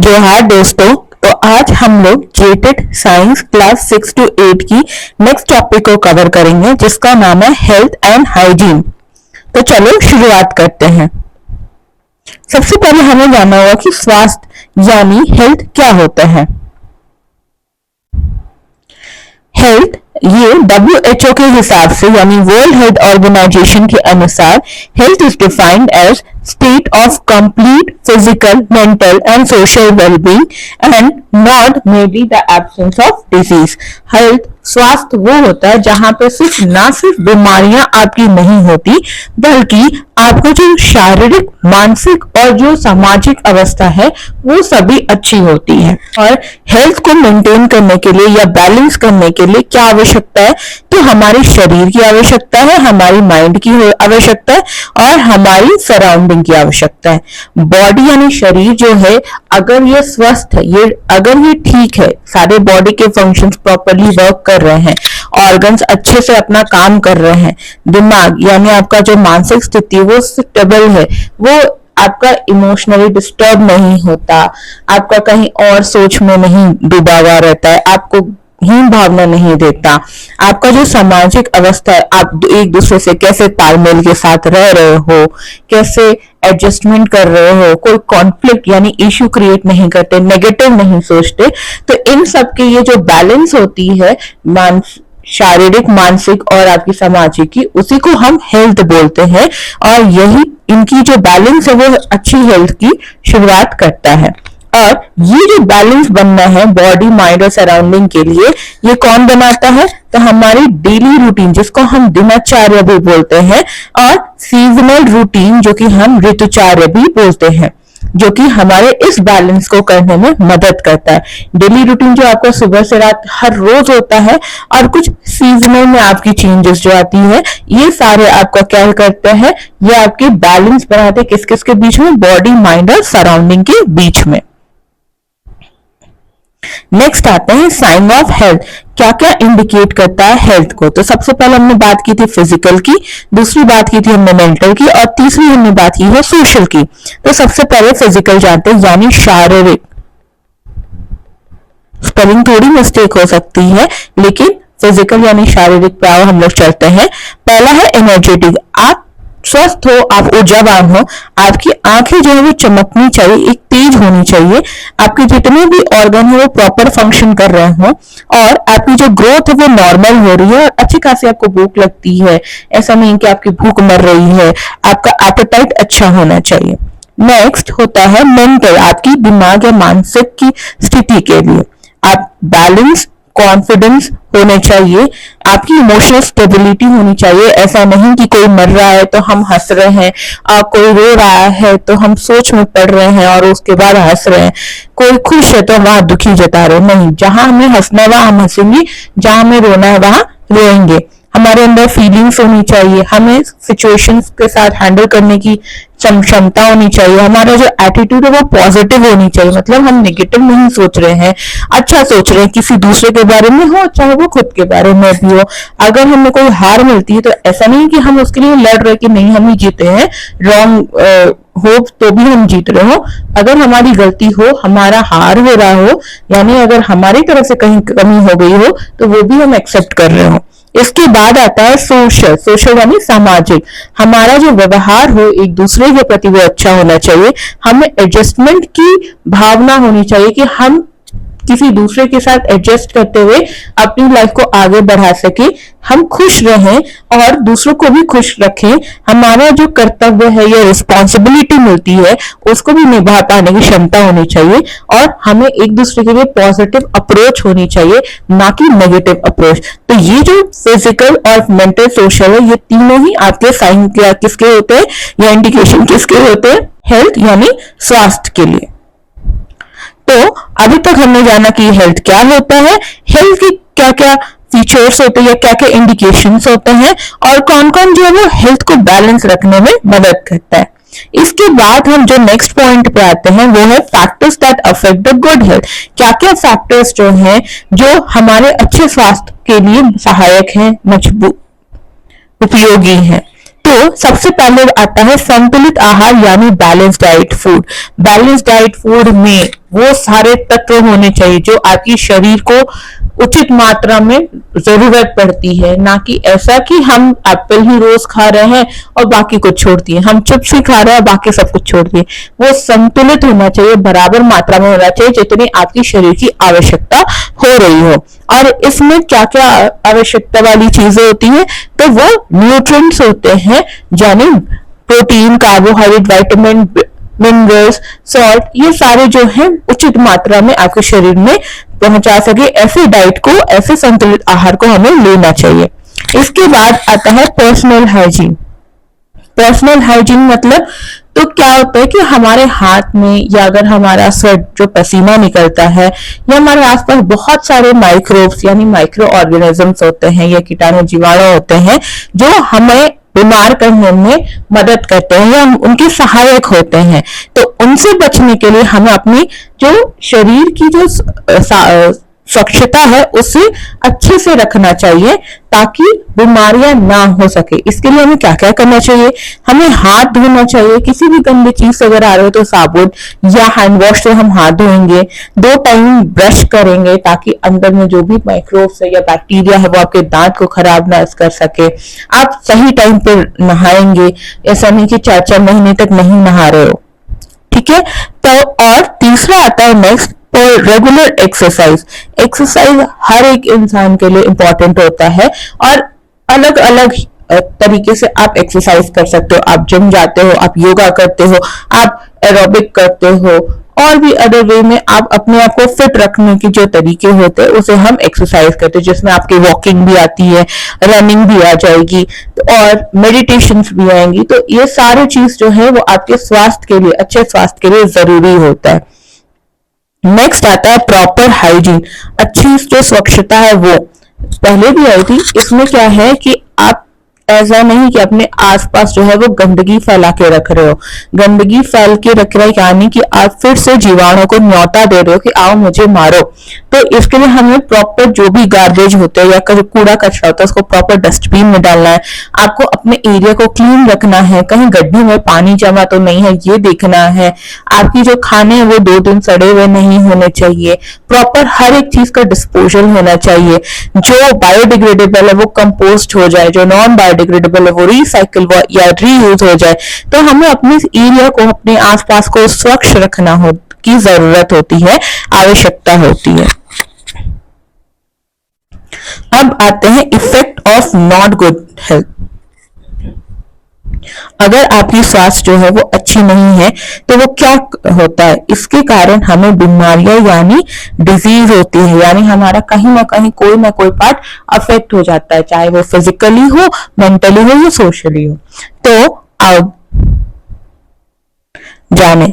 जोहार दोस्तों। तो आज हम लोग जेटेड साइंस क्लास 6 to 8 की नेक्स्ट टॉपिक को कवर करेंगे जिसका नाम है हेल्थ एंड हाइजीन। तो चलो शुरुआत करते हैं। सबसे पहले हमें जानना होगा कि स्वास्थ्य यानी हेल्थ क्या होता है। हेल्थ ये WHO के हिसाब से यानी वर्ल्ड हेल्थ ऑर्गेनाइजेशन के अनुसार health is defined as state of complete physical, mental and social well-being and not merely the absence of disease। Health स्वास्थ्य वो होता है जहां पे सिर्फ बीमारियां आपकी नहीं होती बल्कि आपको जो शारीरिक, मानसिक और जो सामाजिक अवस्था है वो सभी अच्छी होती है। और हेल्थ को मेंटेन करने के लिए या बैलेंस करने के लिए क्या आवश्यकता है, तो हमारे शरीर की आवश्यकता है, हमारी माइंड की आवश्यकता है और हमारी सराउंडिंग की आवश्यकता है। बॉडी यानी शरीर जो है अगर ये स्वस्थ है, अगर ये ठीक है, सारे बॉडी के फंक्शंस प्रॉपरली वर्क कर रहे हैं, ऑर्गन्स अच्छे से अपना काम कर रहे हैं, दिमाग यानी आपका जो मानसिक स्थिति वो स्टेबल है, वो आपका इमोशनली डिस्टर्ब नहीं होता, आपका कहीं और सोच में नहीं डूबा हुआ रहता है, आपको हीन भावना नहीं देता, आपका जो सामाजिक अवस्था है, आप एक दूसरे से कैसे तालमेल के साथ रह रहे हो, कैसे एडजस्टमेंट कर रहे हो, कोई कॉन्फ्लिक्ट यानी इश्यू क्रिएट नहीं करते, नेगेटिव नहीं सोचते, तो इन सब के ये जो बैलेंस होती है शारीरिक, मानसिक और आपकी सामाजिक की, उसी को हम हेल्थ बोलते हैं। और यही इनकी जो बैलेंस है वो अच्छी हेल्थ की शुरुआत करता है। और ये जो बैलेंस बनना है बॉडी, माइंड और सराउंडिंग के लिए, ये कौन बनाता है, तो हमारी डेली रूटीन जिसको हम दिनचर्या भी बोलते हैं और सीजनल रूटीन जो कि हम ऋतुचर्या भी बोलते हैं, जो कि हमारे इस बैलेंस को करने में मदद करता है। डेली रूटीन जो आपका सुबह से रात हर रोज होता है और कुछ सीजनल में आपकी चेंजेस जो आती है, ये सारे आपका क्या करते हैं, ये आपके बैलेंस बनाते हैं किस किस के बीच में, बॉडी, माइंड और सराउंडिंग के बीच में। नेक्स्ट आते हैं साइन ऑफ हेल्थ। क्या क्या इंडिकेट करता है हेल्थ को, तो सबसे पहले हमने बात की थी फिजिकल की, दूसरी बात की थी हमने मेंटल की और तीसरी हमने बात की है सोशल की। तो सबसे पहले फिजिकल जानते हैं यानी शारीरिक। स्पेलिंग थोड़ी मिस्टेक हो सकती है लेकिन फिजिकल यानी शारीरिक पे हम लोग चलते हैं। पहला है एनर्जेटिक, आप स्वस्थ हो, आप ऊर्जावान हो, आपकी आंखें जो है वो चमकनी चाहिए, एक तेज होनी चाहिए, आपके जितने भी ऑर्गन है वो प्रॉपर फंक्शन कर रहे हो और आपकी जो ग्रोथ है वो नॉर्मल हो रही है और अच्छी खासी आपको भूख लगती है, ऐसा नहीं कि आपकी भूख मर रही है, आपका एपेटाइट अच्छा होना चाहिए। नेक्स्ट होता है मेंटल, आपकी दिमाग या मानसिक की स्थिति के लिए आप बैलेंस, कॉन्फिडेंस होने चाहिए, आपकी इमोशनल स्टेबिलिटी होनी चाहिए। ऐसा नहीं कि कोई मर रहा है तो हम हंस रहे हैं, कोई रो रहा है तो हम सोच में पड़ रहे हैं और उसके बाद हंस रहे हैं, कोई खुश है तो वहां दुखी जता रहे, नहीं, जहां हमें हंसना है वहां हम हंसेंगे, जहां हमें रोना है वहां रोएंगे। हमारे अंदर फीलिंग्स होनी चाहिए, हमें सिचुएशंस के साथ हैंडल करने की क्षमता होनी चाहिए, हमारा जो एटीट्यूड है वो पॉजिटिव होनी चाहिए, मतलब हम नेगेटिव नहीं सोच रहे हैं, अच्छा सोच रहे हैं, किसी दूसरे के बारे में हो चाहे वो खुद के बारे में भी हो। अगर हमें कोई हार मिलती है तो ऐसा नहीं कि हम उसके लिए लड़ रहे कि नहीं हम ही जीते हैं, रॉन्ग होप तो भी हम जीत रहे हो। अगर हमारी गलती हो, हमारा हार हो रहा हो, यानी अगर हमारी तरफ से कहीं कमी हो गई हो तो वो भी हम एक्सेप्ट कर रहे हो। इसके बाद आता है सोशल। सोशल यानी सामाजिक, हमारा जो व्यवहार हो एक दूसरे के प्रति वो अच्छा होना चाहिए, हमें एडजस्टमेंट की भावना होनी चाहिए कि हम किसी दूसरे के साथ एडजस्ट करते हुए अपनी लाइफ को आगे बढ़ा सके, हम खुश रहें और दूसरों को भी खुश रखें। हमारा जो कर्तव्य है या रिस्पॉन्सिबिलिटी मिलती है उसको भी निभा पाने की क्षमता होनी चाहिए और हमें एक दूसरे के लिए पॉजिटिव अप्रोच होनी चाहिए, ना कि नेगेटिव अप्रोच। तो ये जो फिजिकल और मेंटल, सोशल है, ये तीनों ही आपके साइन किसके होते हैं या इंडिकेशन किसके होते हैं, हेल्थ यानी स्वास्थ्य के लिए। तो अभी तक हमने जाना कि हेल्थ क्या होता है, हेल्थ की क्या क्या फीचर्स होते हैं या क्या क्या इंडिकेशंस होते हैं और कौन कौन जो है वो हेल्थ को बैलेंस रखने में मदद करता है। इसके बाद हम जो नेक्स्ट पॉइंट पे आते हैं वो है factors that affect the good health. क्या क्या फैक्टर्स जो हैं जो हमारे अच्छे स्वास्थ्य के लिए सहायक हैं, मजबूत, उपयोगी हैं। तो तो सबसे पहले आता है संतुलित आहार यानी balance diet food. Balance diet food में वो सारे तत्व होने चाहिए जो आपकी शरीर को उचित मात्रा में जरूरत पड़ती है, ना कि ऐसा कि हम एप्पल ही रोज खा रहे हैं और बाकी कुछ छोड़ दिए, हम चिप्स ही खा रहे हैं बाकी सब कुछ छोड़ दिए। वो संतुलित होना चाहिए, बराबर मात्रा में होना चाहिए जितनी आपकी शरीर की आवश्यकता हो रही हो। और इसमें क्या क्या आवश्यकता वाली चीजें होती है, तो वो न्यूट्रिएंट्स होते हैं, यानी protein, carbohydrate, vitamin, minerals, salt, ये सारे जो है उचित मात्रा में आपके शरीर में पहुंचा सके, ऐसे डाइट को, ऐसे संतुलित आहार को हमें लेना चाहिए। इसके बाद आता है पर्सनल हाइजीन। पर्सनल हाइजीन मतलब तो क्या होता है कि हमारे हाथ में या अगर हमारा स्वेट जो पसीना निकलता है या हमारे आसपास बहुत सारे माइक्रोब्स यानी माइक्रो ऑर्गेनिजम्स होते हैं या कीटाणु जीवाणु होते हैं जो हमें बीमार करने में मदद करते हैं या उनके सहायक होते हैं, तो उनसे बचने के लिए हमें अपनी जो शरीर की जो स्वच्छता है उसे अच्छे से रखना चाहिए ताकि बीमारियां ना हो सके। इसके लिए हमें क्या क्या करना चाहिए, हमें हाथ धोना चाहिए, किसी भी गंदी चीज से अगर आ रहे हो तो साबुन या हैंड वॉश से हम हाथ धोएंगे, 2 टाइम ब्रश करेंगे ताकि अंदर में जो भी माइक्रोब्स है या बैक्टीरिया है वो आपके दांत को खराब ना कर सके। आप सही टाइम पर नहाएंगे, ऐसा नहीं कि 4-4 महीने तक नहीं नहा रहे हो, ठीक है। तो और तीसरा आता है नेक्स्ट, और रेगुलर एक्सरसाइज। एक्सरसाइज हर एक इंसान के लिए इंपॉर्टेंट होता है और अलग अलग तरीके से आप एक्सरसाइज कर सकते हो। आप जिम जाते हो, आप योगा करते हो, आप एरोबिक करते हो, और भी अदर वे में आप अपने आप को फिट रखने के जो तरीके होते हैं उसे हम एक्सरसाइज करते हैं, जिसमें आपकी वॉकिंग भी आती है, रनिंग भी आ जाएगी और मेडिटेशन भी आएंगी। तो ये सारी चीज जो है वो आपके स्वास्थ्य के लिए, अच्छे स्वास्थ्य के लिए जरूरी होता है। नेक्स्ट आता है प्रॉपर हाइजीन। अच्छी जो स्वच्छता है वो पहले भी आई थी। इसमें क्या है कि आप ऐसा नहीं कि अपने आसपास जो है वो गंदगी फैला के रख रहे हो। गंदगी फैल के रख रहे यानी कि आप फिर से जीवाणु को न्योता दे रहे हो कि आओ मुझे मारो। तो इसके लिए हमें प्रॉपर जो भी गार्बेज होते हैं या कूड़ा कचरा होता है उसको प्रॉपर डस्टबिन में डालना है। आपको अपने एरिया को क्लीन रखना है, कहीं गड्ढे में पानी जमा तो नहीं है ये देखना है। आपकी जो खाने हैं वो 2 दिन सड़े हुए नहीं होने चाहिए। प्रॉपर हर एक चीज का डिस्पोजल होना चाहिए। जो बायोडिग्रेडेबल है वो कंपोस्ट हो जाए, जो नॉन बायोडिग्रेडेबल है वो रिसाइकिल या रीयूज हो जाए। तो हमें अपने एरिया को, अपने आसपास को स्वच्छ रखना की जरूरत होती है, आवश्यकता होती है। अब आते हैं effect of not good health. अगर आपकी स्वास्थ्य जो है वो अच्छी नहीं है तो वो क्या होता है, इसके कारण हमें बीमारियां यानी डिजीज होती है, यानी हमारा कहीं ना कहीं कोई ना कोई पार्ट अफेक्ट हो जाता है, चाहे वो फिजिकली हो, मेंटली हो या सोशली हो। तो अब जाने,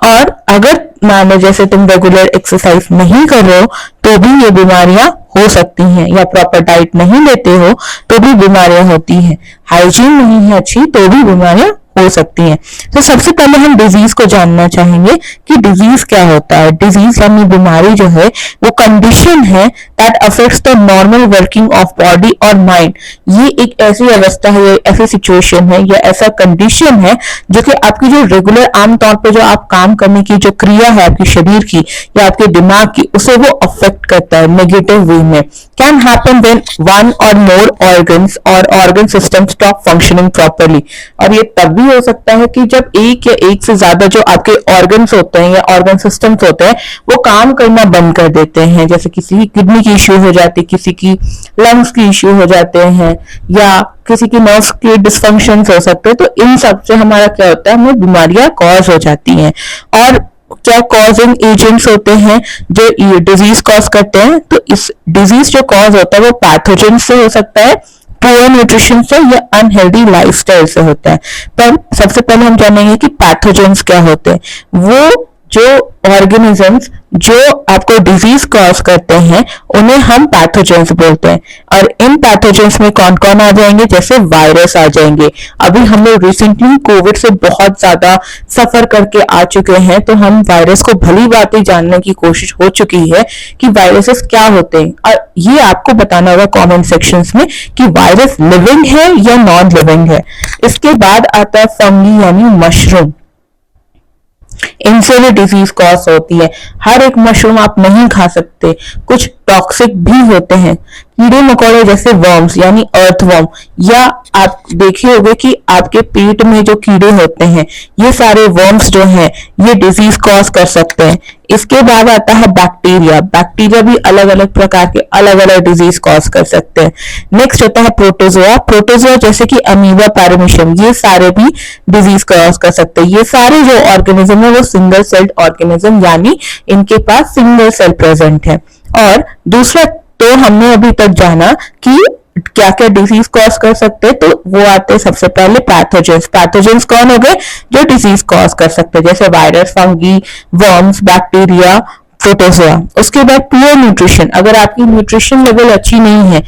और अगर मान लो जैसे तुम रेगुलर एक्सरसाइज नहीं कर रहे हो तो भी ये बीमारियां हो सकती हैं, या प्रॉपर डाइट नहीं लेते हो तो भी बीमारियां होती हैं, हाइजीन नहीं है अच्छी तो भी बीमारियां हो सकती हैं। तो सबसे पहले हम डिजीज को जानना चाहेंगे कि डिजीज क्या होता है। डिजीज यानी बीमारी जो है वो कंडीशन है that affects the normal working of body और माइंड। ये एक ऐसी अवस्था है, ऐसी सिचुएशन है या ऐसा कंडीशन है जो कि आपकी जो रेगुलर आमतौर पर जो आप काम करने की जो क्रिया है आपके शरीर की या आपके दिमाग की, उसे वो अफेक्ट करता है नेगेटिव वे में। कैन हैपन व्हेन वन और मोर ऑर्गन्स और organ system stop functioning properly. और ये तब भी हो सकता है कि जब एक या एक से ज्यादा जो आपके ऑर्गन्स होते हैं या ऑर्गन सिस्टम्स होते हैं वो काम करना बंद कर देते हैं। जैसे किसी की किडनी की इश्यू हो जाती है, किसी की लंग्स की इश्यू हो जाते हैं, या किसी की नर्व्स के डिसफंक्शन हो सकते हैं। तो इन सब से हमारा क्या होता है, हमें बीमारियां कॉज हो जाती हैं। और क्या कॉजिंग एजेंट्स होते हैं जो डिजीज कॉज करते हैं, तो इस डिजीज जो कॉज होता है वो पैथोजन से हो सकता है, पुअर न्यूट्रिशन से या अनहेल्दी लाइफस्टाइल से होता है। पर सबसे पहले हम जानेंगे कि पैथोजेंस क्या होते हैं। वो जो ऑर्गेनिजम्स जो आपको डिजीज कॉज करते हैं उन्हें हम पैथोजेंस बोलते हैं। और इन पैथोजेंस में कौन कौन आ जाएंगे, जैसे वायरस आ जाएंगे। अभी हम लोग रिसेंटली कोविड से बहुत ज्यादा सफर करके आ चुके हैं, तो हम वायरस को भली बातें जानने की कोशिश हो चुकी है कि वायरसेस क्या होते हैं। और ये आपको बताना होगा कमेंट सेक्शंस में कि वायरस लिविंग है या नॉन लिविंग है। इसके बाद आता है फंगी यानी मशरूम। इनसे भी डिजीज कॉज होती है। हर एक मशरूम आप नहीं खा सकते, कुछ टॉक्सिक भी होते हैं। कीड़े मकोड़े जैसे वर्म्स यानी अर्थवर्म, या आप देखे होंगे कि आपके पेट में जो कीड़े होते हैं, ये सारे वर्म्स जो हैं ये डिजीज कॉज कर सकते हैं। इसके बाद आता है बैक्टीरिया। बैक्टीरिया भी अलग अलग प्रकार के अलग अलग डिजीज कॉज कर सकते हैं। नेक्स्ट होता है प्रोटोजोआ। प्रोटोजोआ जैसे कि अमीबा, पैरामीशियम, ये सारे भी डिजीज कॉज कर सकते हैं। ये सारे जो ऑर्गेनिज्म है वो सिंगल सेल्ड ऑर्गेनिज्म, यानी इनके पास सिंगल सेल प्रेजेंट है। और दूसरा तो हमने अभी तक जाना कि क्या क्या डिजीज कॉज कर सकते हैं, तो वो आते हैं सबसे पहले पैथोजेंस। पैथोजेंस कौन हो गए, जो डिजीज कॉज कर सकते हैं, जैसे virus, fungi, worms, bacteria, protozoa. उसके बाद प्योर न्यूट्रिशन। अगर आपकी न्यूट्रिशन लेवल अच्छी नहीं है,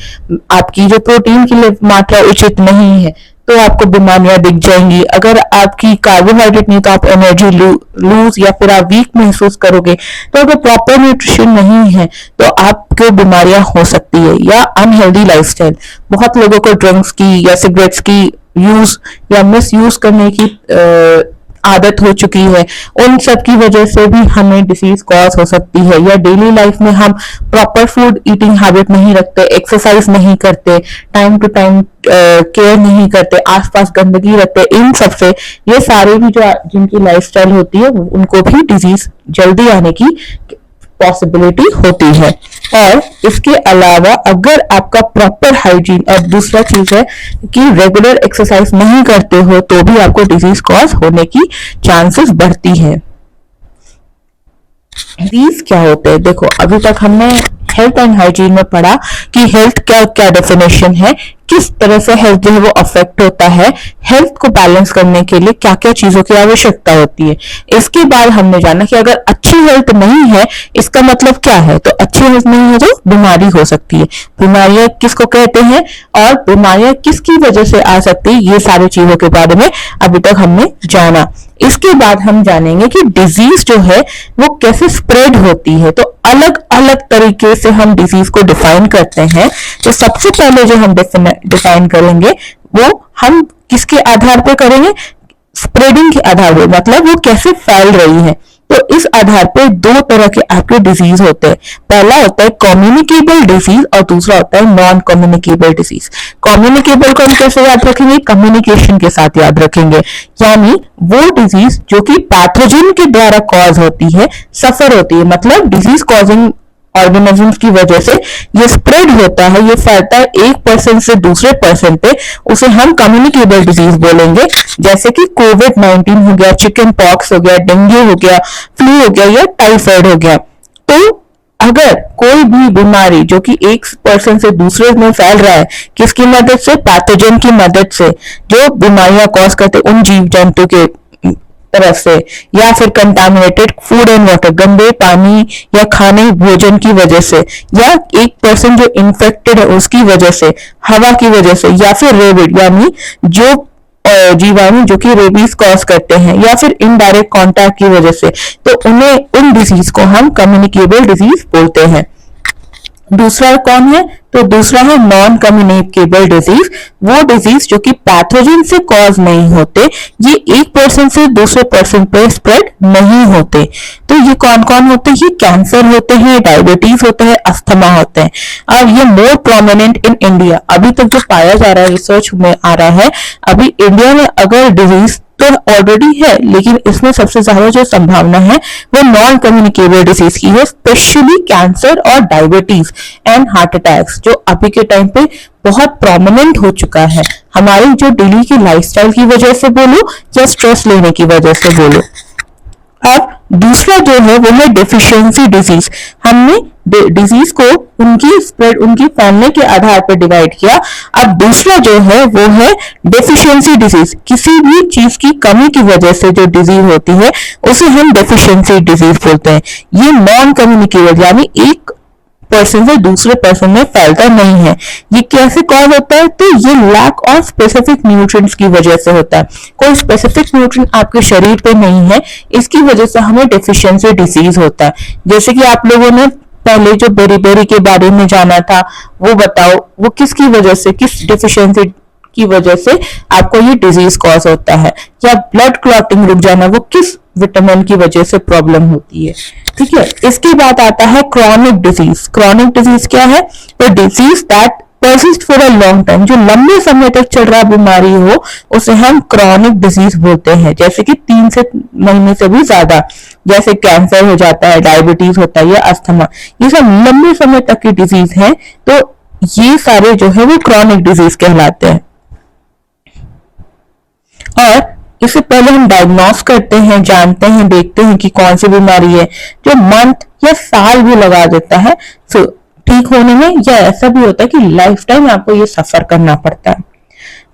आपकी जो प्रोटीन की मात्रा उचित नहीं है, तो आपको बीमारियां दिख जाएंगी। अगर आपकी कार्बोहाइड्रेट नहीं, तो आप एनर्जी लूज या फिर आप वीक महसूस करोगे। तो अगर प्रॉपर न्यूट्रिशन नहीं है तो आपको बीमारियां हो सकती है। या अनहेल्दी लाइफस्टाइल, बहुत लोगों को ड्रग्स की या सिगरेट्स की यूज या मिस यूज करने की आदत हो चुकी है, उन सब की वजह से भी हमें डिसीज कॉज हो सकती है। या डेली लाइफ में हम प्रॉपर फूड ईटिंग हैबिट नहीं रखते, एक्सरसाइज नहीं करते, टाइम टू टाइम केयर नहीं करते, आसपास गंदगी रखते, इन सब से ये सारे भी जो जिनकी लाइफस्टाइल होती है उनको भी डिजीज जल्दी आने की पॉसिबिलिटी होती है। और इसके अलावा अगर आपका प्रॉपर हाइजीन, और दूसरा चीज है कि रेगुलर एक्सरसाइज नहीं करते हो, तो भी आपको डिजीज कॉज होने की चांसेस बढ़ती है। डिजीज क्या होते हैं, देखो अभी तक हमने हेल्थ एंड हाइजीन में पढ़ा कि हेल्थ क्या क्या डेफिनेशन है, किस तरह से हेल्थ जो है वो अफेक्ट होता है, हेल्थ को बैलेंस करने के लिए क्या क्या चीजों की आवश्यकता होती है। इसके बाद हमने जाना कि अगर अच्छी हेल्थ नहीं है, इसका मतलब क्या है, तो अच्छी हेल्थ नहीं है तो बीमारी हो सकती है। बीमारियां किसको कहते हैं और बीमारियां किसकी वजह से आ सकती है, ये सारी चीजों के बारे में अभी तक हमने जाना। इसके बाद हम जानेंगे कि डिजीज जो है वो कैसे स्प्रेड होती है। तो अलग अलग तरीके से हम डिजीज को डिफाइन करते हैं। तो सबसे पहले जो हम डिफाइन करेंगे वो हम किसके आधार पर करेंगे, स्प्रेडिंग के आधार पर, मतलब वो कैसे फैल रही है। तो इस आधार पर दो तरह के आपके डिजीज होते हैं। पहला होता है कम्युनिकेबल डिजीज और दूसरा होता है नॉन कम्युनिकेबल डिजीज। कम्युनिकेबल को हम कैसे याद रखेंगे, कम्युनिकेशन के साथ याद रखेंगे, यानी वो डिजीज जो कि पैथोजन के द्वारा कॉज होती है, सफर होती है, मतलब डिजीज कॉजिंग ऑर्गेनिजम्स की वजह से ये स्प्रेड होता है, ये फैलता है एक पर्सन से दूसरे पर्सन पे, उसे हम कम्युनिकेबल डिजीज बोलेंगे। जैसे कि कोविड-19 हो गया, चिकन पॉक्स हो गया, डेंगू हो गया, फ्लू हो गया या टाइफाइड हो गया। तो अगर कोई भी बीमारी जो कि एक पर्सन से दूसरे में फैल रहा है, किसकी मदद से, पैथोजन की मदद से, जो बीमारियां कॉज करते उन जीव जंतु के तरफ से, या फिर कंटामिनेटेड फूड एंड वाटर, गंदे पानी या खाने भोजन की वजह से, या एक पर्सन जो इन्फेक्टेड है उसकी वजह से, हवा की वजह से, या फिर रेबिड यानी जो जीवाणु जो कि रेबीज कॉज करते हैं, या फिर इनडायरेक्ट कांटेक्ट की वजह से, तो उन्हें उन डिजीज को हम कम्युनिकेबल डिजीज बोलते हैं। दूसरा कौन है, तो दूसरा है नॉन कम्युनिकेबल डिजीज। वो डिजीज जो कि पैथोजन से कॉज नहीं होते, ये एक पर्सन से दूसरे पर्सन पे स्प्रेड नहीं होते। तो ये कौन कौन होते हैं, ये कैंसर होते हैं, डायबिटीज होता है, अस्थमा होते हैं। और ये मोर प्रोमिनेंट इन इंडिया, अभी तक जो पाया जा रहा है, रिसर्च में आ रहा है, अभी इंडिया में अगर डिजीज तो ऑलरेडी है, लेकिन इसमें सबसे ज्यादा जो संभावना है वो नॉन कम्युनिकेबल डिजीज की है, स्पेशली कैंसर और डायबिटीज एंड हार्ट अटैक्स, जो अभी के टाइम पे बहुत प्रोमिनेंट हो चुका है। हमारी जो डेली की लाइफस्टाइल की वजह से बोलो या स्ट्रेस लेने की वजह से बोलो। अब दूसरा जो है वो है डेफिशिएंसी डिजीज। हमने डिजीज को उनकी स्प्रेड, उनकी फैलने के आधार पर डिवाइड किया। अब दूसरा जो है वो है डेफिशिएंसी डिजीज। किसी भी चीज की कमी की वजह से जो डिजीज होती है उसे हम डेफिशिएंसी डिजीज बोलते हैं। ये नॉन कम्युनिकेबल यानी एक पर्सन से दूसरे पर्सन में फैलता नहीं है। ये कैसे कॉज होता है? तो ये लैक ऑफ स्पेसिफिक न्यूट्रिएंट्स की वजह से होता है। कोई स्पेसिफिक न्यूट्रिएंट आपके शरीर पे नहीं है, इसकी वजह से हमें डेफिशिएंसी डिजीज होता है। जैसे कि आप लोगों ने पहले जो बेरीबेरी के बारे में जाना था, वो बताओ वो किसकी वजह से, किस डेफिशिएंसी की वजह से आपको ये डिजीज कॉज होता है। या ब्लड क्लॉटिंग रुक जाना, वो किस विटामिन की वजह से प्रॉब्लम होती है। ठीक है, इसके बाद आता है क्रॉनिक डिजीज। क्रॉनिक डिजीज क्या है? तो disease that persist for a long time, जो लंबे समय तक चल रहा बीमारी हो उसे हम क्रॉनिक डिजीज बोलते हैं। जैसे कि 3 से महीने से भी ज्यादा, जैसे कैंसर हो जाता है, डायबिटीज होता है या अस्थमा, ये सब लंबे समय तक की डिजीज है। तो ये सारे जो है वो क्रॉनिक डिजीज कहलाते हैं। और इससे पहले हम डायग्नोस करते हैं, जानते हैं, देखते हैं कि कौन सी बीमारी है, जो मंथ या साल भी लगा देता है ठीक होने में, या ऐसा भी होता है कि लाइफ टाइम आपको ये सफर करना पड़ता है।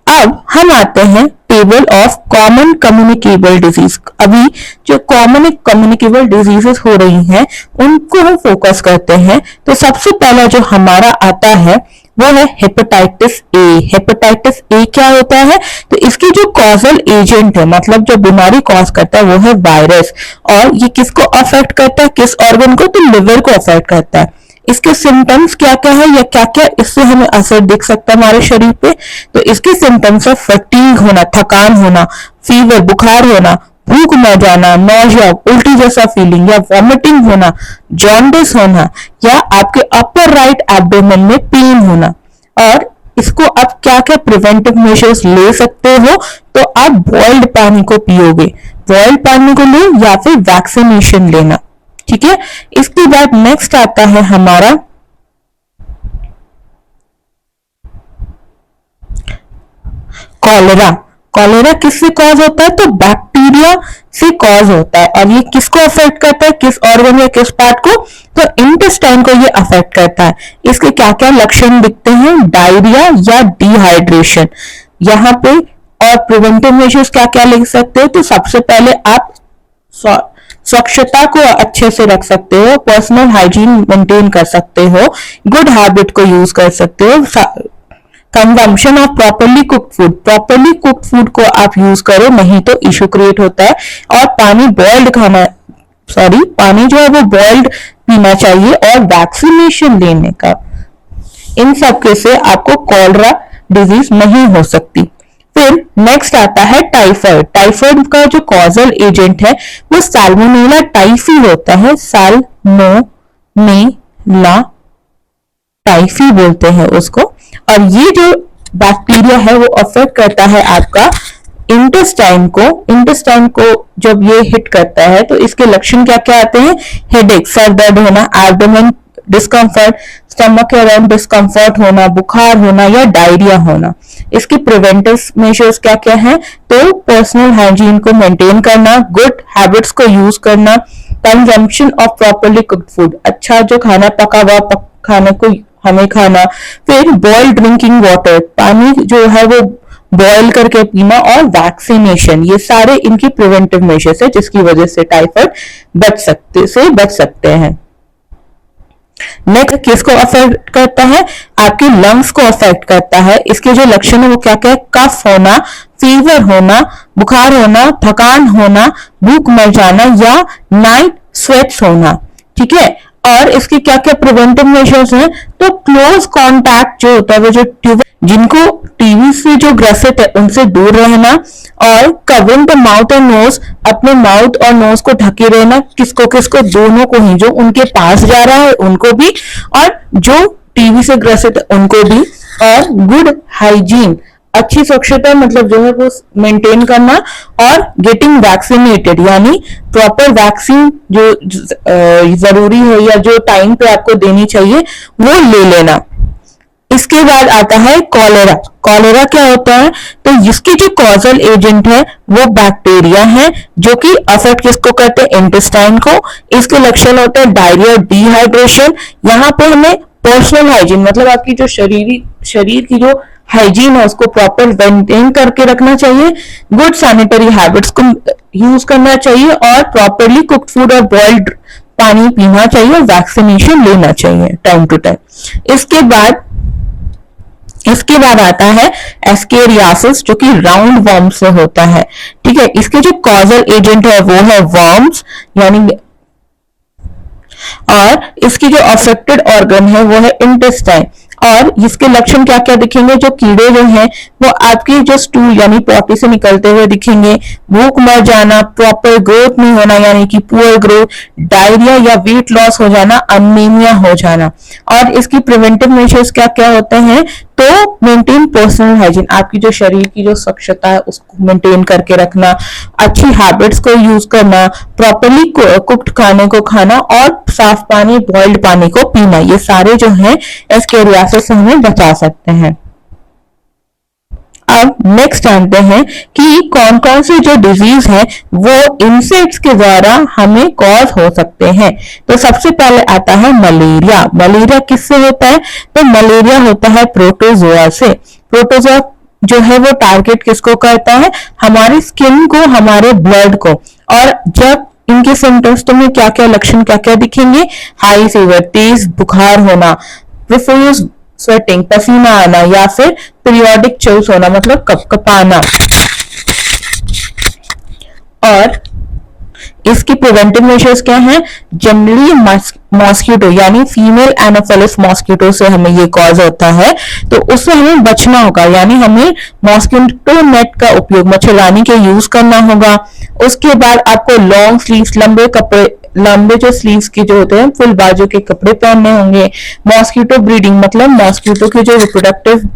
अब हम आते हैं table of common communicable disease. अभी जो कॉमन कम्युनिकेबल डिजीजेस हो रही हैं उनको हम फोकस करते हैं। तो सबसे पहला जो हमारा आता है वो है हेपेटाइटिस ए। हेपेटाइटिस ए क्या होता है? तो इसकी जो कॉजल एजेंट है, मतलब जो बीमारी कॉज करता है, वो है वायरस। और ये किसको अफेक्ट करता है? किस ऑर्गन को? तो लिवर को अफेक्ट करता है। इसके सिम्टम्स क्या क्या है या क्या क्या इससे हमें असर दिख सकता है हमारे शरीर पे? तो इसके सिम्टम्स है फटीग होना, थकान होना, फीवर, बुखार होना, भूख न जाना, नौजिया, उल्टी जैसा फीलिंग या वॉमिटिंग होना, जॉन्डिस होना, या आपके अपर राइट एब्डोमेन में पेन होना। और इसको आप क्या क्या प्रिवेंटिव मेजर्स ले सकते हो? तो आप बॉइल्ड पानी को पियोगे, बॉइल्ड पानी को लो, या फिर वैक्सीनेशन लेना। ठीक है, इसके बाद नेक्स्ट आता है हमारा कॉलेरा। कॉलेरा किससे कॉज होता है? तो बैक्टीरिया से कॉज होता है। और ये किसको अफेक्ट करता है? किस ऑर्गन या किस पार्ट को? तो इंटेस्टाइन को ये अफेक्ट करता है। इसके क्या क्या लक्षण दिखते हैं? डायरिया या डिहाइड्रेशन। यहाँ पे और प्रिवेंटिव मेजर्स क्या क्या ले सकते हो? तो सबसे पहले आप स्वच्छता को अच्छे से रख सकते हो, पर्सनल हाइजीन मेंटेन कर सकते हो, गुड हैबिट को यूज कर सकते हो, consumption of properly cooked food. Properly cooked food को आप यूज करो, नहीं तो इशू क्रिएट होता है। और पानी बॉइल्ड खाना, पानी जो है वो बॉइल्ड पीना चाहिए, और वैक्सीनेशन लेने का। इन सब के से आपको कॉलरा डिजीज नहीं हो सकती। फिर नेक्स्ट आता है टाइफाइड। टाइफाइड का जो कॉजल एजेंट है वो साल्मोनेला टाइफी होता है। साल्मोनेला टाइफी बोलते हैं उसको। और ये जो बैक्टीरिया है वो अफेक्ट करता है आपका इंटेस्टाइन को। इंटेस्टाइन को जब ये हिट करता है तो इसके लक्षण क्या क्या आते हैं? हेडेक, सर दर्द होना, एब्डोमेन डिस्कम्फर्ट, स्टमक के अराउंड डिस्कम्फर्ट होना, बुखार होना या डायरिया होना। इसके प्रिवेंटिव मेजर्स क्या क्या हैं? तो पर्सनल हाइजीन को मेंटेन करना, गुड हैबिट्स को यूज करना, consumption of properly cooked food, अच्छा जो खाना पका हुआ खाने को हमें खाना। फिर बॉइल्ड ड्रिंकिंग वाटर, पानी जो है वो बॉयल करके पीना, और वैक्सीनेशन। ये सारे इनकी प्रिवेंटिव मेजर्स है जिसकी वजह से टाइफाइड बच सकते हैं। नेक्स्ट किसको अफेक्ट करता है? आपके लंग्स को अफेक्ट करता है। इसके जो लक्षण है वो क्या क्या है? कफ होना, फीवर होना, बुखार होना, थकान होना, भूख मर जाना या नाइट स्वेट्स होना। ठीक है, और इसके क्या क्या प्रिवेंटिव मेजर्स हैं? तो क्लोज कांटेक्ट जो होता है वो जो जिनको टीबी से जो ग्रसित है उनसे दूर रहना, और कवरिंग द माउथ और नोज, अपने माउथ और नोज को ढके रहना। किसको किसको? दोनों को ही, जो उनके पास जा रहा है उनको भी और जो टीबी से ग्रसित है उनको भी। और गुड हाइजीन, अच्छी स्वच्छता मतलब जो है वो मेंटेन करना, और गेटिंग वैक्सीनेटेड यानी प्रॉपर वैक्सीन जो जरूरी है या जो टाइम पे आपको देनी चाहिए वो ले लेना। इसके बाद आता है कॉलेरा। कॉलेरा क्या होता है? तो इसकी जो कॉजल एजेंट है वो बैक्टीरिया है, जो कि अफेक्ट किसको करते हैं? इंटेस्टाइन को। इसके लक्षण होते हैं डायरिया, डिहाइड्रेशन। यहाँ पे हमें पर्सनल हाइजीन मतलब आपकी जो शरीर की जो हाइजीन है उसको प्रॉपर मेंटेन करके रखना चाहिए। गुड सैनिटरी हैबिट्स को यूज करना चाहिए और प्रॉपरली कुक्ड फूड और बॉइल्ड पानी पीना चाहिए और वैक्सीनेशन लेना चाहिए टाइम टू टाइम। इसके बाद आता है एस्केरियासिस जो कि राउंड वर्म से होता है। ठीक है, इसके जो कॉजल एजेंट है वो है वर्म्स यानी, और इसकी जो अफेक्टेड ऑर्गन है वो है इंटेस्टाइन। और इसके लक्षण क्या क्या दिखेंगे, जो कीड़े जो हैं वो आपकी जो स्टूल यानी पॉटी से निकलते हुए दिखेंगे, भूख मर जाना, प्रॉपर ग्रोथ नहीं होना यानी कि पुअर ग्रोथ, डायरिया या वेट लॉस हो जाना, अनीमिया हो जाना। और इसकी प्रिवेंटिव मेजर्स क्या क्या होते हैं, तो मेंटेन पर्सनल हाइजीन, आपकी जो शरीर की जो स्वच्छता है उसको मेंटेन करके रखना, अच्छी हैबिट्स को यूज करना, प्रॉपरली कुक्ड खाने को खाना और साफ पानी बॉइल्ड पानी को पीना, ये सारे जो हैं एस्केरियासिस से हमें बचा सकते हैं। अब नेक्स्ट जानते हैं कि कौन कौन से जो डिजीज है वो इंसेक्ट्स के द्वारा हमें कॉज हो सकते हैं। तो सबसे पहले आता है मलेरिया। मलेरिया किससे होता है, तो मलेरिया होता है प्रोटोजोआ से। प्रोटोजोआ जो है वो टारगेट किसको करता है, हमारी स्किन को, हमारे ब्लड को। और जब इनके सिम्टम्स तो में क्या क्या लक्षण क्या क्या दिखेंगे, हाई फीवर, तेज बुखार होना, प्रोफ्यूज स्वेटिंग, पसीना आना, या फिर पीरियोडिक चिल्स होना मतलब कपकपाना। और इसकी प्रिवेंटिव मेजर्स क्या हैं, जनरली मॉस्किटो यानी फीमेल एनोफिलिस मॉस्किटो से हमें ये कॉज होता है, तो उससे हमें बचना होगा, यानी हमें मॉस्किटो नेट का उपयोग, मच्छरदानी के यूज करना होगा। उसके बाद आपको लॉन्ग स्लीव्स, लंबे कपड़े, लंबे जो स्लीव्स के जो होते हैं फुल बाजू के कपड़े पहनने होंगे। मॉस्किटो ब्रीडिंग मतलब मॉस्किटो के जो रिप्रोडक्टिव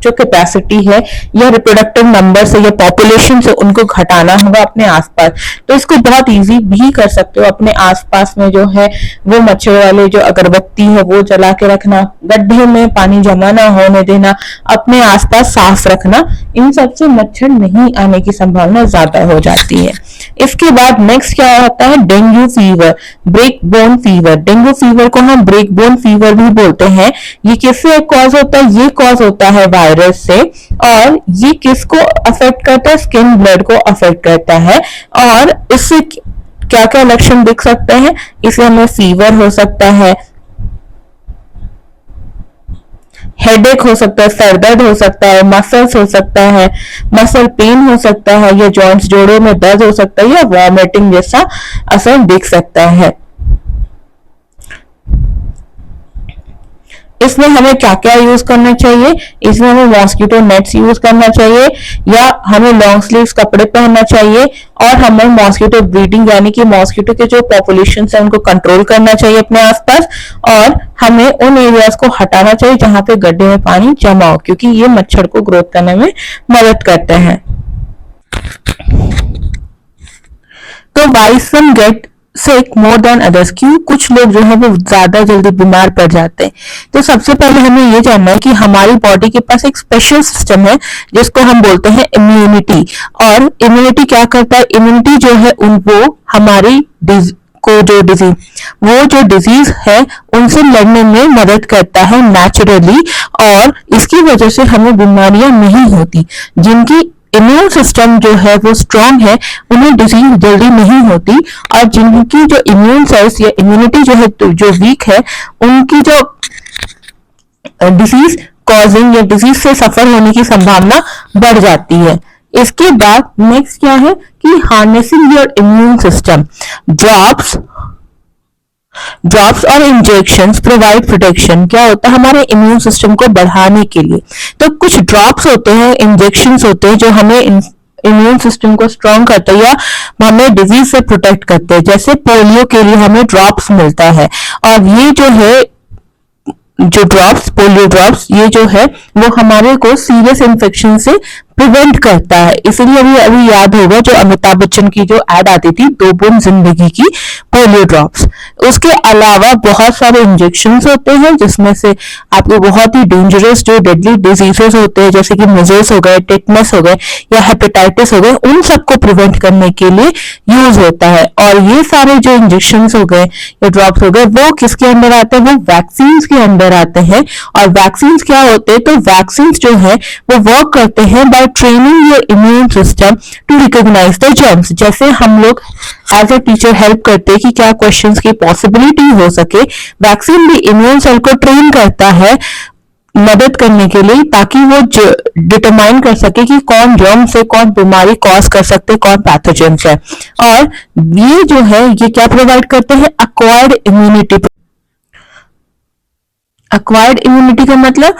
जो कैपेसिटी है या रिप्रोडक्टिव नंबर से या पॉपुलेशन से उनको घटाना होगा अपने आसपास। तो इसको बहुत इजी भी कर सकते हो, अपने आसपास में जो है वो मच्छर वाले जो अगरबत्ती है वो जला के रखना, गड्ढे में पानी जमा ना होने देना, अपने आसपास साफ रखना, इन सब से मच्छर नहीं आने की संभावना ज्यादा हो जाती है। इसके बाद नेक्स्ट क्या होता है, dengue fever, break bone fever. Dengue fever को हम ब्रेक बोन फीवर भी बोलते हैं। ये किससे कॉज होता है, ये कॉज होता है वायरस से। और ये किसको अफेक्ट करता है, स्किन ब्लड को अफेक्ट करता है। और इससे क्या क्या लक्षण दिख सकते हैं, इससे हमें फीवर हो सकता है, हेडेक हो सकता है, सर दर्द हो सकता है, मसल्स हो सकता है, मसल पेन हो सकता है, या जॉइंट्स जोड़ों में दर्द हो सकता है, या वॉमिटिंग जैसा असर दिख सकता है। इसमें हमें क्या क्या यूज करना चाहिए, इसमें हमें मॉस्किटो नेट्स यूज करना चाहिए, या हमें लॉन्ग स्लीव्स कपड़े पहनना चाहिए, और हमें मॉस्किटो ब्रीडिंग यानी कि मॉस्किटो के जो पॉपुलेशन है उनको कंट्रोल करना चाहिए अपने आसपास। और हमें उन एरियाज को हटाना चाहिए जहां पे गड्ढे में पानी जमा हो, क्योंकि ये मच्छर को ग्रोथ करने में मदद करते हैं। तो why some get sick more than others, क्यों कुछ लोग जो है वो ज्यादा जल्दी बीमार पड़ जाते हैं। तो सबसे पहले हमें ये जानना है कि हमारी बॉडी के पास एक स्पेशल सिस्टम है जिसको हम बोलते हैं इम्यूनिटी। और इम्यूनिटी क्या करता है, इम्यूनिटी जो है वो हमारी जो डिजीज है उनसे लड़ने में मदद करता है नेचुरली, और इसकी वजह से हमें बीमारियां नहीं होती। जिनकी इम्यून सिस्टम जो है वो स्ट्रांग है उन्हें डिजीज जल्दी नहीं होती, और जिनकी जो इम्यून सेल्स या इम्यूनिटी जो है जो वीक है उनकी जो डिजीज कॉजिंग या डिजीज से सफर होने की संभावना बढ़ जाती है। इसके बाद नेक्स्ट क्या है कि harnessing your immune system, drops और इंजेक्शंस प्रोवाइड प्रोटेक्शन। क्या होता है, हमारे इम्यून सिस्टम को बढ़ाने के लिए तो कुछ ड्रॉप्स होते हैं, इंजेक्शंस होते हैं जो हमें इम्यून सिस्टम को स्ट्रांग करते हैं या हमें डिजीज से प्रोटेक्ट करते हैं। जैसे पोलियो के लिए हमें ड्रॉप्स मिलता है, और ये जो है जो ड्रॉप्स, पोलियो ड्रॉप्स, ये जो है वो हमारे को सीरियस इन्फेक्शन से प्रिवेंट करता है। इसलिए अभी अभी याद होगा जो अमिताभ बच्चन की जो एड आती थी, 2 बूंद जिंदगी की पोलियो ड्रॉप्स। उसके अलावा बहुत सारे इंजेक्शंस होते हैं जिसमें से आपको बहुत ही डेंजरस जो डेडली डिजीजेस होते हैं जैसे कि मिजल्स हो गए, टेटनस हो गए या हेपेटाइटिस हो गए, उन सबको प्रिवेंट करने के लिए यूज होता है। और ये सारे जो इंजेक्शन हो गए या ड्रॉप्स हो गए वो किसके अंदर आते हैं, वो वैक्सीन के अंदर आते हैं। और वैक्सीन क्या होते हैं, तो वैक्सीन जो है वो वर्क करते हैं by training your immune system to recognise the germs. जैसे हम लोग एज अ टीचर हेल्प करते हैं कि क्या क्वेश्चंस की पॉसिबिलिटी हो सके, वैक्सीन भी इम्यून सेल को ट्रेन करता है मदद करने के लिए, ताकि वो डिटरमाइन कर सके कि कौन जर्म से कौन बीमारी कॉज कर सकते, कौन पैथोजन है। और ये जो है ये क्या प्रोवाइड करते हैं, अक्वायर्ड इम्यूनिटी। अक्वायर्ड इम्यूनिटी का मतलब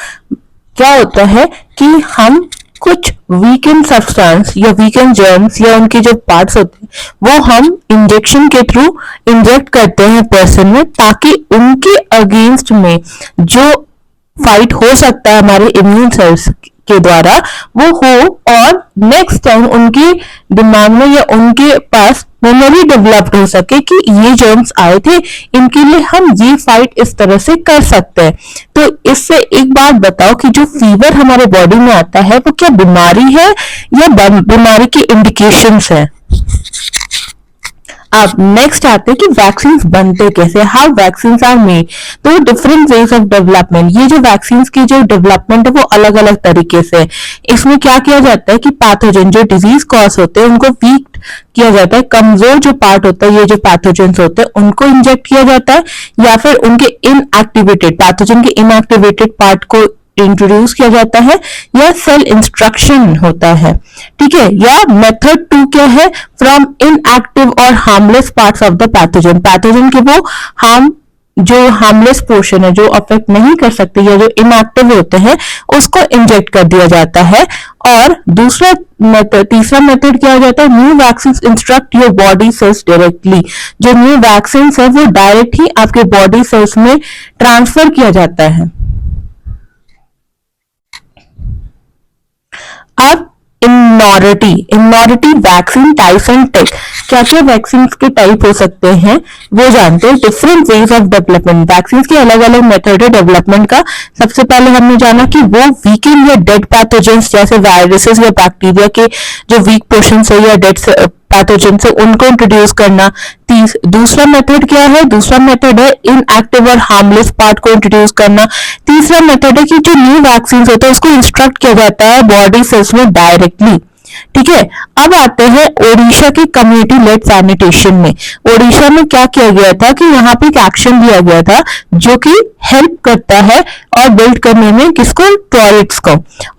क्या होता है कि हम कुछ वीकेंड सब्सटेंस या वीकेंड जर्म्स या उनके जो पार्ट्स होते हैं वो हम इंजेक्शन के थ्रू इंजेक्ट करते हैं पर्सन में, ताकि उनके अगेंस्ट में जो फाइट हो सकता है हमारे इम्यून सेल्स के द्वारा वो हो, और नेक्स्ट टाइम उनके दिमाग में या उनके पास मेमोरी डेवलप हो सके कि ये जर्म्स आए थे, इनके लिए हम ये फाइट इस तरह से कर सकते हैं। तो इससे एक बात बताओ कि जो फीवर हमारे बॉडी में आता है वो क्या बीमारी है या बीमारी की इंडिकेशंस है। अब नेक्स्ट आते हैं कि वैक्सीन बनते कैसे, हाउ वैक्सीन आर मेड। तो डिफरेंट वेज ऑफ डेवलपमेंट, ये जो वैक्सीन की जो डेवलपमेंट है वो अलग अलग तरीके से। इसमें क्या किया जाता है कि पैथोजन जो डिजीज कॉज होते हैं उनको वीक किया जाता है, कमजोर जो पार्ट होता है ये जो पैथोजेंस होते हैं उनको इंजेक्ट किया जाता है, या फिर उनके इनएक्टिवेटेड पैथोजन के इनएक्टिवेटेड पार्ट को इंट्रोड्यूस किया जाता है, या सेल इंस्ट्रक्शन होता है, ठीक है। या मेथड 2 क्या है, फ्रॉम इनएक्टिव और harmless parts of the pathogen. Pathogen के वो जो हार्मलेस पोर्शन है जो अफेक्ट नहीं कर सकते या जो इनएक्टिव होते हैं उसको इंजेक्ट कर दिया जाता है। और तीसरा मेथड क्या हो जाता है, new vaccine instruct your body cells directly. जो न्यू वैक्सीन है वो डायरेक्ट ही आपके बॉडी सेल्स में ट्रांसफर किया जाता है। अब immunity vaccine types and tech, क्या क्या वैक्सीन के टाइप हो सकते हैं वो जानते हैं। Different ways of development, vaccine के अलग अलग मेथड है डेवलपमेंट का। सबसे पहले हमने जाना कि वो वीकेंड या डेड पैथोजेंस जैसे वायरसेस या बैक्टीरिया के जो वीक पोर्शन है या डेड पैथोजन से उनको इंट्रोड्यूस करना। दूसरा मेथड क्या है, दूसरा मेथड है इनएक्टिव और हार्मलेस पार्ट को इंट्रोड्यूस करना। तीसरा मेथड है कि जो न्यू वैक्सीन होता है उसको इंस्ट्रक्ट किया जाता है बॉडी सेल्स में डायरेक्टली, ठीक है। अब आते हैं ओडिशा की कम्युनिटी लेड सैनिटेशन में। ओडिशा में क्या किया गया था कि यहाँ पे एक एक्शन लिया गया था जो कि हेल्प करता है और बिल्ड करने में किसको, टॉयलेट्स को।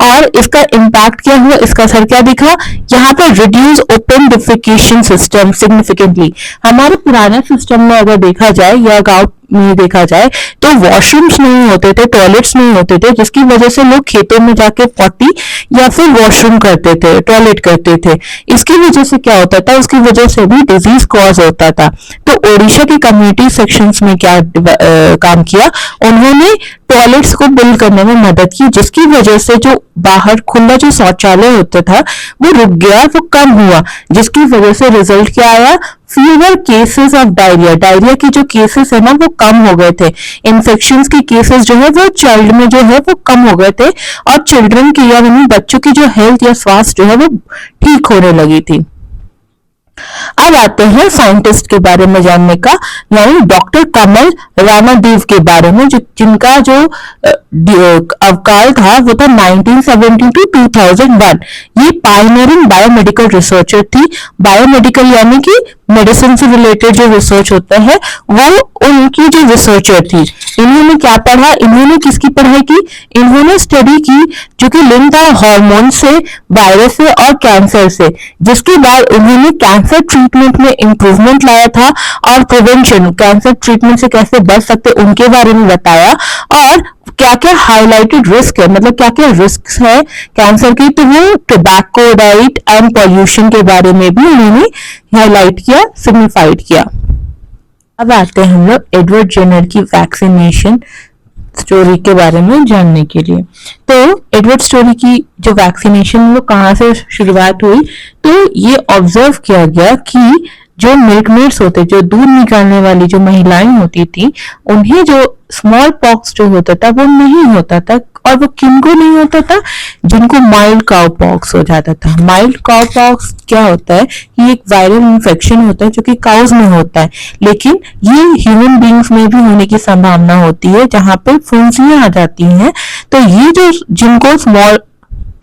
और इसका इम्पैक्ट क्या हुआ, इसका असर क्या दिखा, यहाँ पर reduce open defecation system significantly. हमारे पुराने सिस्टम में अगर देखा जाए या गांव में देखा जाए तो वॉशरूम्स नहीं होते थे, टॉयलेट्स नहीं होते थे, जिसकी वजह से लोग खेतों में जाके पॉटी या फिर वॉशरूम करते थे, टॉयलेट करते थे। इसकी वजह से क्या होता था, उसकी वजह से भी डिजीज कॉज होता था। तो ओडिशा के कम्युनिटी सेक्शंस में क्या काम किया, उन्होंने टॉयलेट्स को बिल्ड करने में मदद की, जिसकी वजह से जो बाहर खुला जो शौचालय होता था वो रुक गया, वो कम हुआ, जिसकी वजह से रिजल्ट क्या आया, fewer cases of diarrhoea. Diarrhoea के जो केसेस है ना वो कम हो गए थे। इन्फेक्शंस के केसेस जो है वो चाइल्ड में जो है वो कम हो गए थे, और चिल्ड्रन की या बच्चों की जो हेल्थ या स्वास्थ्य जो है वो ठीक होने लगी थी। अब आते हैं साइंटिस्ट के बारे में जानने का, यानी डॉक्टर कमल रामादेव के बारे में, जिनका जो अवकाल था वो था 1970 to 2001। ये पायनियरिंग बायोमेडिकल रिसर्चर थी। बायोमेडिकल यानी कि मेडिसिन से रिलेटेड जो रिसर्च होता है वो उनकी जो रिसर्चर थी। इन्होंने क्या पढ़ा, इन्होंने किसकी पढ़ाई की, इन्होंने स्टडी की जो कि लिंक था हार्मोन से, वायरस से और कैंसर से, जिसके बाद उन्होंने कैंसर ट्रीटमेंट में इंप्रूवमेंट लाया था और प्रिवेंशन, कैंसर ट्रीटमेंट से कैसे बच सकते उनके बारे में बताया, और क्या क्या हाईलाइटेड रिस्क है, मतलब क्या क्या रिस्क है कैंसर की, तो वो टोबैको, डाइट एंड पॉल्यूशन के बारे में भी उन्होंने हाईलाइट किया, सिग्निफाइड किया। अब आते हैं हम लोग एडवर्ड जेनर की वैक्सीनेशन स्टोरी के बारे में जानने के लिए। तो एडवर्ड स्टोरी की जो वैक्सीनेशन वो कहाँ से शुरुआत हुई, तो ये ऑब्जर्व किया गया कि जो मिल्कमेड्स होते, जो दूध निकालने वाली जो महिलाएं होती थी, उन्हें जो स्मॉल पॉक्स जो होता था वो नहीं होता था। और वो किनको नहीं होता था? जिनको माइल्ड काउ पॉक्स हो जाता था। माइल्ड काउ पॉक्स क्या होता है? ये एक वायरल इन्फेक्शन होता है जो कि काउज में होता है, लेकिन ये ह्यूमन बींग्स में भी होने की संभावना होती है, जहां पे फुंसियां आ जाती हैं। तो ये जो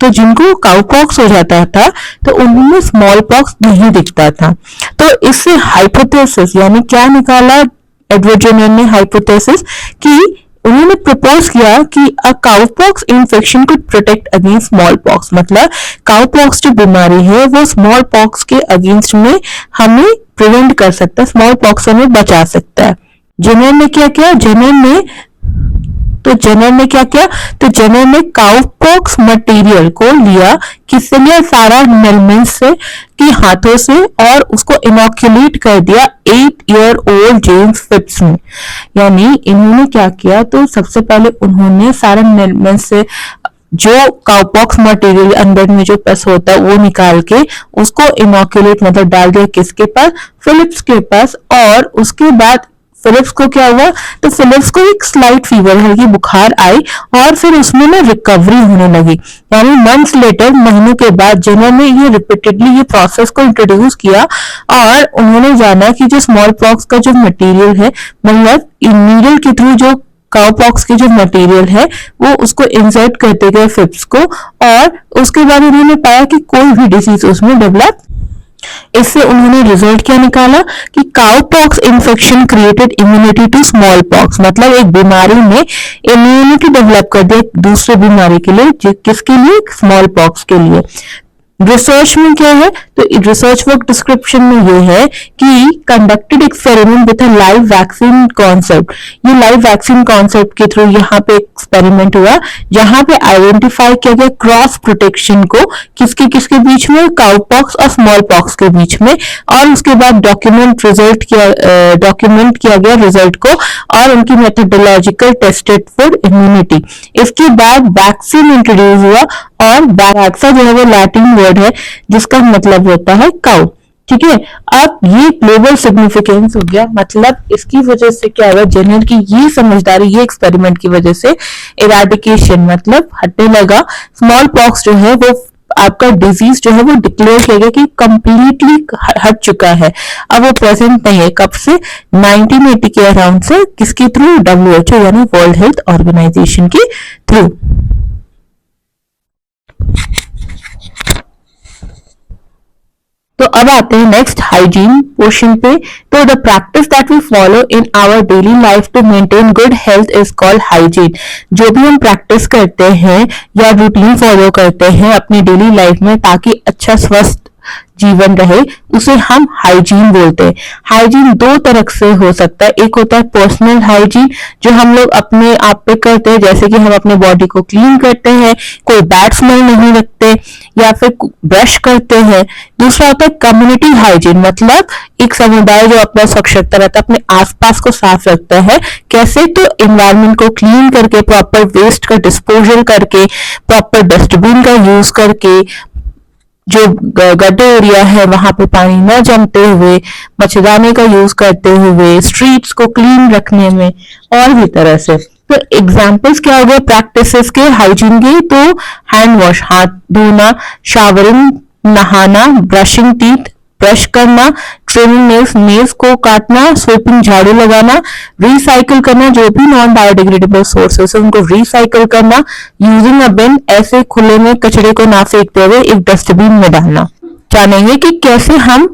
जिनको काउ पॉक्स हो जाता था, तो उनमें स्मॉल पॉक्स नहीं दिखता था। तो इससे हाइपोथेसिस यानी क्या निकाला एडवर्ड जेनर ने? हाइपोथेसिस कि उन्होंने प्रपोज किया कि a cow pox infection could protect against small pox, मतलब काउ पॉक्स जो बीमारी है वो स्मॉल पॉक्स के अगेंस्ट में हमें प्रिवेंट कर सकता है, स्मॉल पॉक्स हमें बचा सकता है। जेनर ने क्या किया? जेनर ने काउपॉक्स मटेरियल को लिया, किससे लिया? सारा नेल्मन से की हाथों से, और उसको इनोक्यूलेट कर दिया 8 ईयर ओल्ड जेम्स फिप्स में। यानी इन्होंने क्या किया? तो सबसे पहले उन्होंने सारा नेल्मन से जो काउपॉक्स मटेरियल अंदर में जो पस होता है वो निकाल के उसको इनोक्यूलेट मतलब डाल दिया किसके पास? फिलिप्स के पास। और उसके बाद फिलिप्स को क्या हुआ? तो फिलिप्स को एक स्लाइट फीवर, हल्की बुखार आई, और फिर उसमें ना रिकवरी होने लगी। यानी मंथ्स लेटर, महीनों के बाद जेनर ने ये रिपीटेडली ये प्रोसेस को इंट्रोड्यूस किया, और उन्होंने जाना कि जो स्मॉल पॉक्स का जो मटेरियल है, मतलब नीडल के थ्रू जो काउ पॉक्स की जो मटेरियल है वो उसको इंसर्ट करते गए फिप्स को, और उसके बाद उन्होंने पाया कि कोई भी डिजीज उसमें डेवलप। इससे उन्होंने रिजल्ट क्या निकाला कि cowpox infection created immunity to smallpox, मतलब एक बीमारी में इम्यूनिटी डेवलप कर दिया दूसरे बीमारी के लिए, किसके लिए? स्मॉल पॉक्स के लिए। रिसर्च में क्या है? तो रिसर्च वर्क डिस्क्रिप्शन में ये है कि conducted experiment with a live vaccine concept. ये लाइव वैक्सीन कॉन्सेप्ट के थ्रू यहाँ पे एक्सपेरिमेंट हुआ, जहां पे आइडेंटिफाई किया गया क्रॉस प्रोटेक्शन को किसके किसके बीच में? काउ पॉक्स और स्मॉल पॉक्स के बीच में। और उसके बाद डॉक्यूमेंट किया गया रिजल्ट को, और उनकी मेथोडोलॉजिकल टेस्टेड फॉर इम्यूनिटी। इसके बाद वैक्सीन इंट्रोड्यूस हुआ, और वैक्सा जो है वो लैटिन वर्ड है जिसका मतलब होता है काउ। ठीक है, अब ये ग्लोबल सिग्निफिकेंस हो गया, मतलब इसकी वजह से क्या हुआ? जेनर की ये समझदारी, ये एक्सपेरिमेंट की वजह से इराडिकेशन मतलब हटने लगा। स्मॉल पॉक्स जो है वो आपका डिजीज जो है वो डिक्लेयर किया गया कि कंप्लीटली हट चुका है, अब वो प्रेजेंट नहीं है। कब से? 1980 के अराउंड से। किसके थ्रू? WHO यानी वर्ल्ड हेल्थ ऑर्गेनाइजेशन के थ्रू। तो अब आते हैं नेक्स्ट हाइजीन पोर्शन पे। तो the practice that we follow in our daily life to maintain good health is called hygiene. जो भी हम प्रैक्टिस करते हैं या रूटीन फॉलो करते हैं अपनी डेली लाइफ में ताकि अच्छा स्वस्थ जीवन रहे, उसे हम हाइजीन बोलते हैं। हाइजीन दो तरह से हो सकता है। एक होता है पर्सनल हाइजीन, जो हम लोग अपने आप पे करते हैं, जैसे कि हम अपने बॉडी को क्लीन करते हैं, कोई बैड स्मेल नहीं रखते, या फिर ब्रश करते हैं। दूसरा होता है कम्युनिटी हाइजीन, मतलब एक समुदाय जो अपना स्वच्छता रहता है, अपने आसपास को साफ रखता है। कैसे? तो एनवायरनमेंट को क्लीन करके, प्रॉपर वेस्ट का डिस्पोजल करके, प्रॉपर डस्टबिन का यूज करके, जो गड्ढे एरिया है वहां पे पानी न जमते हुए, मच्छरदानी का यूज करते हुए, स्ट्रीट्स को क्लीन रखने में, और भी तरह से। तो एग्जाम्पल्स क्या हो गए प्रैक्टिसेस के हाइजीन के? तो हैंड वॉश, हाथ धोना, शावरिंग, नहाना, ब्रशिंग टीथ, ब्रश करना, ट्रिमिंग नेल्स, नेल्स को काटना, स्वीपिंग, झाड़ू लगाना, रिसाइकिल करना, जो भी नॉन बायोडिग्रेडेबल सोर्सेस है उनको रिसाइकिल करना, यूजिंग अ बिन, ऐसे खुले में कचरे को ना फेंकते हुए एक डस्टबिन में डालना। जानेंगे कि कैसे हम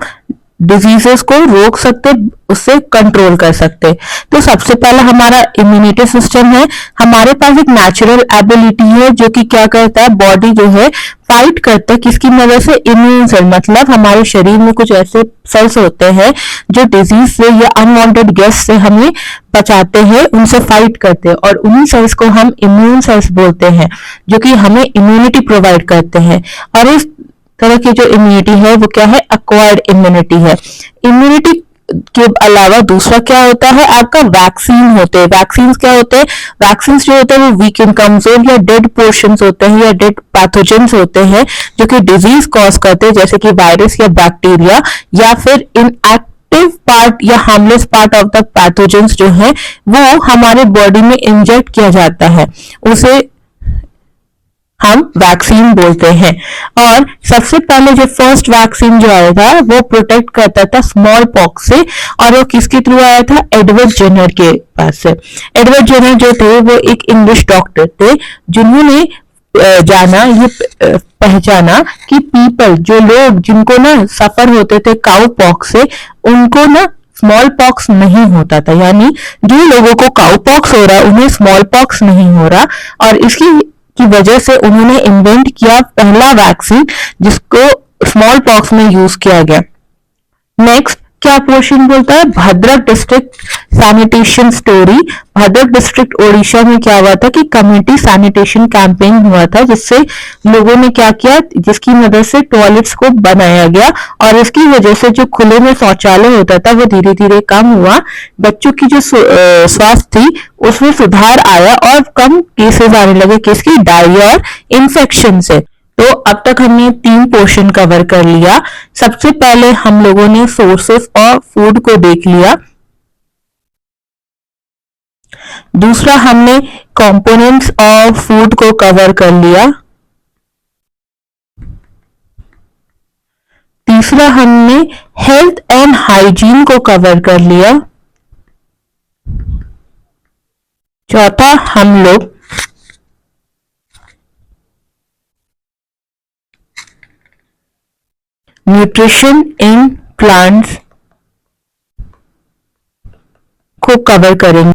डिजीजेस को रोक सकते, उससे कंट्रोल कर सकते। तो सबसे पहला हमारा इम्यूनिटी सिस्टम है। हमारे पास एक नेचुरल एबिलिटी है जो कि क्या करता है, बॉडी जो है फाइट करता है, किसकी मदद से? इम्यून सेल, मतलब हमारे शरीर में कुछ ऐसे सेल्स होते हैं जो डिजीज से या अनवांटेड गेस्ट से हमें बचाते हैं, उनसे फाइट करते हैं, और उन्हीं सेल्स को हम इम्यून सेल्स बोलते हैं, जो कि हमें इम्यूनिटी प्रोवाइड करते हैं। और इस तरह की जो इम्यूनिटी है वो क्या है? एक्वायर्ड इम्यूनिटी है। इम्यूनिटी के अलावा दूसरा क्या होता है, आपका वैक्सीन होते हैं। वैक्सीन क्या होते हैं, वैक्सीन जो होते हैं वो वीक एंड कमजोर या डेड पोर्शंस होते हैं या डेड पैथोजेंस होते हैं जो कि डिजीज कॉज करते हैं, जैसे कि वायरस या बैक्टीरिया, या फिर इनएक्टिव पार्ट या harmless part of the pathogens जो है वो हमारे बॉडी में इंजेक्ट किया जाता है, उसे हम वैक्सीन बोलते हैं। और सबसे पहले जो फर्स्ट वैक्सीन जो आया था वो प्रोटेक्ट करता था स्मॉल पॉक्स से, और वो किसके थ्रू आया था, एडवर्ड जेनर के पास से। एडवर्ड जेनर जो थे वो एक इंग्लिश डॉक्टर थे जिन्होंने जाना ये पहचाना कि पीपल, जो लोग जिनको ना सफर होते थे काउ पॉक्स से, उनको ना स्मॉल पॉक्स नहीं होता था। यानी जो लोगों को काउ पॉक्स हो रहा उन्हें स्मॉल पॉक्स नहीं हो रहा, और इसकी की वजह से उन्होंने इन्वेंट किया पहला वैक्सीन जिसको स्मॉल पॉक्स में यूज किया गया। नेक्स्ट क्या पोर्शन बोलता है, Bhadrak district sanitation story. Bhadrak district Odisha में क्या हुआ था कि कम्युनिटी सैनिटेशन कैंपेन हुआ था, जिससे लोगों ने क्या किया, जिसकी मदद से टॉयलेट्स को बनाया गया, और इसकी वजह से जो खुले में शौचालय होता था वो धीरे धीरे कम हुआ। बच्चों की जो स्वास्थ्य थी उसमें सुधार आया और कम केसेस आने लगे, किसकी, डायरिया और इन्फेक्शन से। तो अब तक हमने 3 पोर्शन कवर कर लिया। सबसे पहले हम लोगों ने सोर्सेस ऑफ फूड को देख लिया, दूसरा हमने कंपोनेंट्स ऑफ फूड को कवर कर लिया, तीसरा हमने हेल्थ एंड हाइजीन को कवर कर लिया, चौथा हम लोग न्यूट्रिशन इन प्लांट्स को कवर करेंगे।